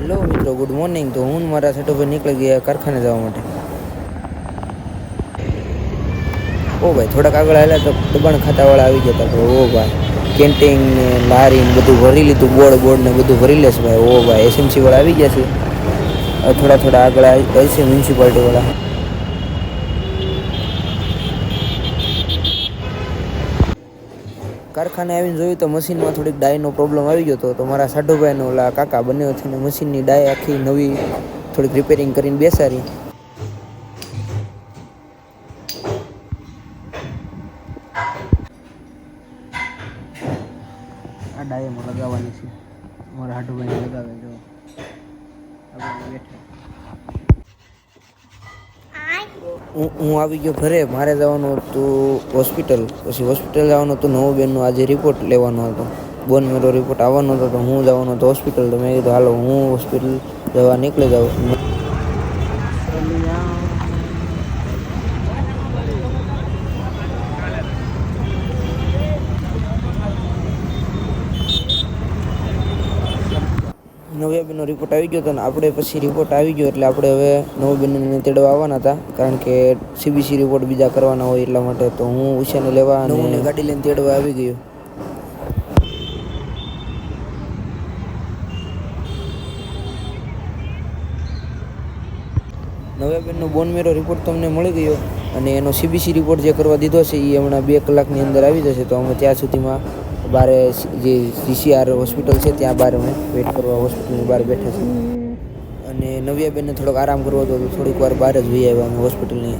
Hello મિત્રો, good morning. તો હું મારા સેટઅપ નીકળી ગયા કારખાને જવા માટે. ઓ ભાઈ, થોડાક આગળ આવેલા તો દબાણ ખાતાવાળા આવી ગયા હતા. ઓ ભાઈ, કેન્ટીન ને લારી ને બધું ભરી લીધું, બોર્ડ ને બધું ભરી લેશે ભાઈ. ઓ ભાઈ, એસએમસી વાળા આવી ગયા છે. થોડા આગળ આવી છે મ્યુનિસિપાલિટી વાળા. કારખાને આવીને જોયું તો મશીનમાં થોડીક ડાયનો પ્રોબ્લેમ આવી ગયો હતો. તો મારા સાઢુભાઈનો ઓલા કાકા બંને થઈને મશીનની ડાય આખી નવી થોડીક રિપેરિંગ કરીને બેસાડી. આ ડાયમાં લગાવવાની છે. મારા હાડુભાઈને લગાવે જો હું આવી ગયો ઘરે. મારે જવાનું હતું હોસ્પિટલ. પછી હોસ્પિટલ જવાનું હતું. નવો બેનનો આજે રિપોર્ટ લેવાનો હતો. બોન મેરો રિપોર્ટ આવવાનો હતો. તો હું જવાનો હતો હોસ્પિટલ. તો મેં કીધું હાલો હું હોસ્પિટલ જવા નીકળી જાઉં. નવ્યાબેનનો રિપોર્ટ આવી ગયો હતો ને આપણે પછી રિપોર્ટ આવી ગયો એટલે આપણે હવે નવ્યાબેનને તેડવા આવવાના હતા. કારણ કે સીબીસી રિપોર્ટ બીજા કરવાના હોય એટલા માટે. તો હું ઉષાને લેવા અને ગાડી લઈને તેડવા આવી ગયો. નવ્યાબેનનો બોન મેરો રિપોર્ટ તમને મળી ગયો અને એનો સીબીસી રિપોર્ટ જે કરવા દીધો છે એ હમણાં 2 કલાકની અંદર આવી જશે. તો અમે ત્યાં સુધીમાં બારે જે જીસીઆર હોસ્પિટલ છે ત્યાં બહાર અમે વેઇટ કરવા હોસ્પિટલની બહાર બેઠા છીએ. અને નવ્યાબેનને થોડોક આરામ કરવો હતો તો થોડીક વાર બહાર જ જઈ આવ્યા અમે હોસ્પિટલની.